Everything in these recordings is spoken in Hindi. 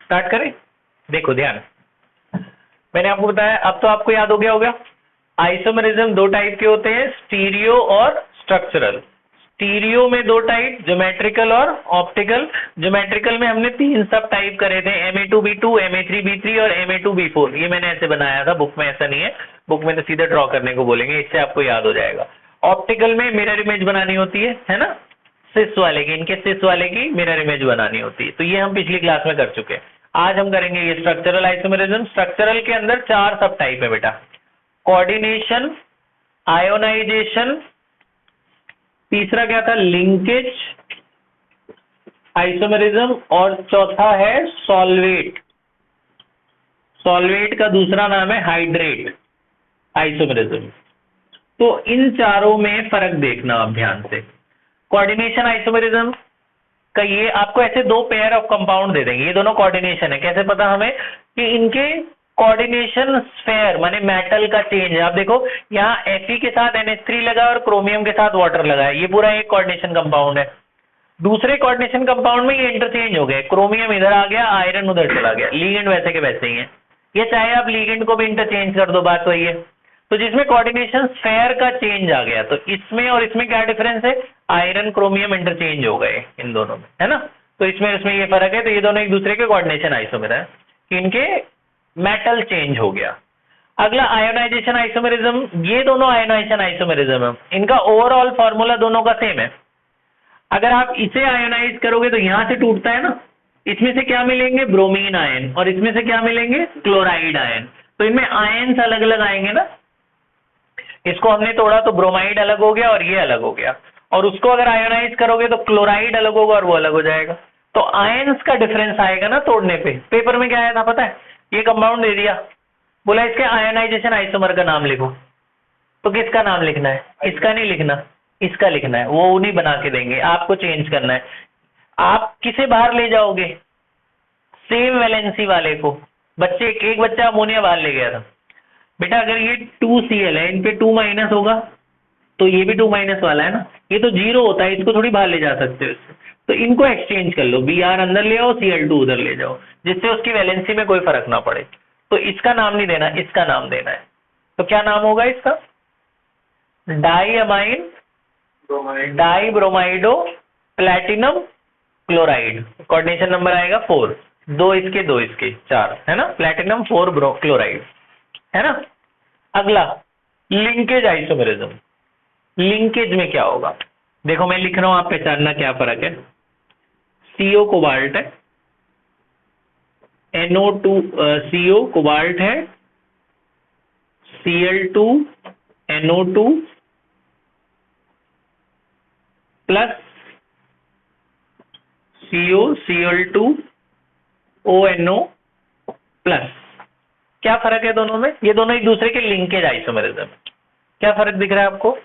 स्टार्ट करें। देखो ध्यान, मैंने आपको बताया, अब तो आपको याद हो गया होगा। आइसोमेरिज्म दो टाइप के होते हैं, स्टीरियो और स्ट्रक्चरल। स्टीरियो में दो टाइप, ज्योमेट्रिकल और ऑप्टिकल। ज्योमेट्रिकल में हमने 3 सब टाइप करे थे, Ma2B2, Ma3B3 और Ma2B4। ये मैंने ऐसे बनाया था, बुक में ऐसा नहीं है, बुक में तो सीधे ड्रॉ करने को बोलेंगे, इससे आपको याद हो जाएगा। ऑप्टिकल में मिरर इमेज बनानी होती है ना, सिस वाले की, इनके सिस वाले की मिरर इमेज बनानी होती है। तो ये हम पिछली क्लास में कर चुके हैं। आज हम करेंगे ये स्ट्रक्चरल आइसोमेरिज्म। स्ट्रक्चरल के अंदर 4 सब टाइप है बेटा, कोऑर्डिनेशन, आयोनाइजेशन, तीसरा क्या था, लिंकेज आइसोमेरिज्म, और चौथा है सॉल्वेट। सॉल्वेट का दूसरा नाम है हाइड्रेट आइसोमेरिज्म। तो इन चारों में फर्क देखना आप ध्यान से। कोऑर्डिनेशन आइसोमेरिज्म का ये आपको ऐसे 2 पेयर ऑफ कंपाउंड दे देंगे, ये दोनों कोऑर्डिनेशन है। कैसे पता हमें कि इनके कोऑर्डिनेशन स्फेयर माने मेटल का चेंज है। आप देखो यहाँ Fe के साथ NH3 लगा और क्रोमियम के साथ वाटर लगा है, ये पूरा एक कोऑर्डिनेशन कंपाउंड है। दूसरे कोऑर्डिनेशन कंपाउंड में ये इंटरचेंज हो गए, क्रोमियम इधर आ गया, आयरन उधर चला गया। लीगेंड वैसे के वैसे ही है, ये चाहे आप लीगेंड को भी इंटरचेंज कर दो, बात वही है। तो जिसमें कोऑर्डिनेशन स्फेयर का चेंज आ गया, तो इसमें और इसमें क्या डिफरेंस है, आयरन क्रोमियम इंटरचेंज हो गए इन दोनों में, है ना। तो इसमें ये फर्क है। तो ये दोनों एक दूसरे के कोऑर्डिनेशन आइसोमेर है, इनके मेटल चेंज हो गया। अगला आयोनाइजेशन आइसोमेरिज्म, ये दोनों आयोनाइजेशन आइसोमेरिज्म है, इनका ओवरऑल फॉर्मूला दोनों का सेम है। अगर आप इसे आयोनाइज करोगे तो यहां से टूटता है ना, इसमें से क्या मिलेंगे, ब्रोमीन आयन, और इसमें से क्या मिलेंगे, क्लोराइड आयन। तो इनमें आयन्स अलग अलग आएंगे ना, इसको हमने तोड़ा तो ब्रोमाइड अलग हो गया और ये अलग हो गया, और उसको अगर आयोनाइज करोगे तो क्लोराइड अलग होगा और वो अलग हो जाएगा। तो आयन्स का डिफरेंस आएगा ना तोड़ने पे। पेपर में क्या आया था पता है, ये कंपाउंड दे दिया, बोला इसके आयोनाइजेशन आइसोमर का नाम लिखो। तो किसका नाम लिखना है, इसका नहीं लिखना, इसका लिखना है। वो उन्हीं बना के देंगे, आपको चेंज करना है। आप किसे बाहर ले जाओगे, सेम वैलेंसी वाले को। बच्चे एक बच्चा अमोनिया बाहर ले गया था बेटा, अगर ये 2Cl है, इन पे 2- होगा, तो ये भी 2- वाला है ना, ये तो 0 होता है, इसको थोड़ी बाहर ले जा सकते हो इससे। तो इनको एक्सचेंज कर लो, Br अंदर ले आओ, Cl2 उधर ले जाओ, जिससे उसकी वैलेंसी में कोई फर्क ना पड़े। तो इसका नाम नहीं देना, इसका नाम देना है। तो क्या नाम होगा इसका, डाईअमाइन डाईब्रोमाइडो प्लैटिनम क्लोराइड। कोऑर्डिनेशन नंबर आएगा 4, 2 इसके 2 इसके 4, है ना, प्लैटिनम 4 क्लोराइड, है ना। अगला लिंकेज आइसोमेरिज्म। लिंकेज में क्या होगा, देखो मैं लिख रहा हूं, आप पहचानना क्या फर्क है। CO कोबाल्ट है, NO2 CO कोबाल्ट है, Cl2 NO2 plus CO Cl2 ONO plus. क्या फर्क है दोनों में, ये दोनों एक दूसरे के लिंकेज आइसोमेरिज्म। क्या फर्क दिख रहा है आपको,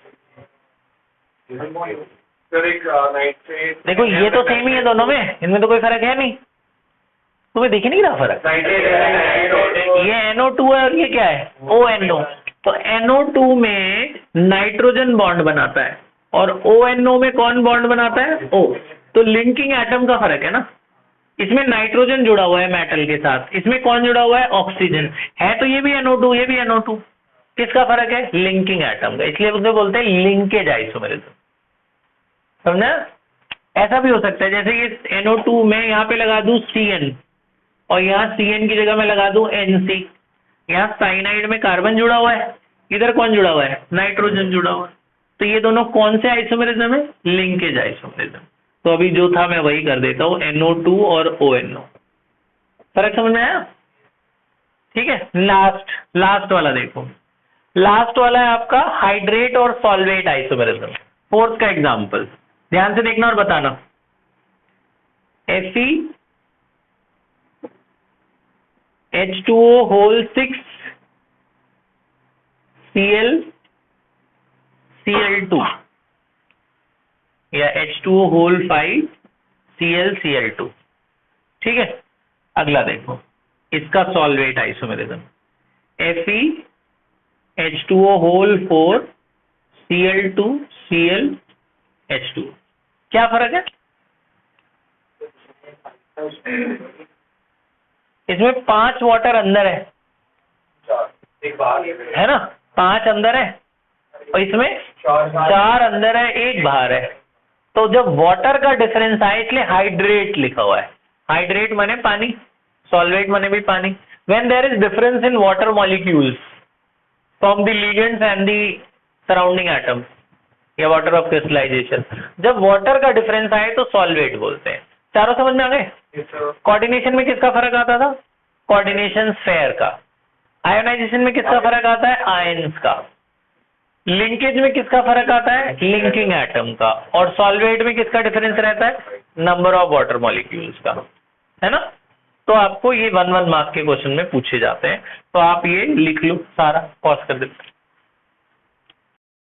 देखो ये तो सेम ही है दोनों में, इनमें तो कोई फर्क है नहीं, तुम्हें दिख नहीं रहा फर्क। ये NO2 है और ये क्या है, ONO। तो NO2 में नाइट्रोजन बॉन्ड बनाता है और ONO में कौन बॉन्ड बनाता है, O। तो लिंकिंग एटम का फर्क है ना, इसमें नाइट्रोजन जुड़ा हुआ है मेटल के साथ, इसमें कौन जुड़ा हुआ है, ऑक्सीजन है। तो ये भी NO2, ये भी NO2, किसका फर्क है, लिंकिंग एटम का, इसलिए उसे बोलते हैं लिंकेज आइसोमेरिज्म, समझा। ऐसा भी हो सकता है जैसे ये NO2 में यहाँ पे लगा दूं CN और यहाँ CN की जगह में लगा दूं NC। यहाँ साइनाइड में कार्बन जुड़ा हुआ है, इधर कौन जुड़ा हुआ है, नाइट्रोजन जुड़ा हुआ है। तो ये दोनों कौन से आइसोमेरिज्म है, लिंकेज आइसोमेरिज्म। तो अभी जो था मैं वही कर देता हूँ, NO2 और ONO। फर्क समझ में आया, ठीक है। लास्ट वाला देखो, लास्ट वाला है आपका हाइड्रेट और सॉल्वेट आइसोमेरिज्म। 4th का एग्जांपल ध्यान से देखना और बताना। Fe H2O whole 6 Cl Cl2 या H2O होल 5 Cl Cl2, ठीक है। अगला देखो इसका solvate isomerism, Fe H2O whole 4 Cl2 Cl H2। क्या फर्क है, इसमें 5 वाटर अंदर है, एक बार है ना, 5 अंदर है और इसमें 4 अंदर है, 1 बाहर है। तो जब वाटर का डिफरेंस आए इसलिए हाइड्रेट लिखा हुआ है। हाइड्रेट माने पानी, सॉल्वेट माने भी पानी। When there is difference in water molecules from the ligands and the surrounding atom या वाटर ऑफ क्रिस्टलाइजेशन, जब वाटर का डिफरेंस आए तो सॉल्वेट बोलते हैं। चारों समझ में आ गए? कोऑर्डिनेशन में किसका फर्क आता था? कोऑर्डिनेशन स्फेयर का। आयोनाइजेशन में किसका फर्क आता है? आयंस का। लिंकेज में किसका फर्क आता है? लिंकिंग एटम का। और सॉल्वेट में किसका डिफरेंस रहता है? नंबर ऑफ वाटर मॉलिक्यूल्स का, है ना। तो आपको ये 1 1 मार्क के क्वेश्चन में पूछे जाते हैं, तो आप ये लिख लो सारा, पॉज कर देते।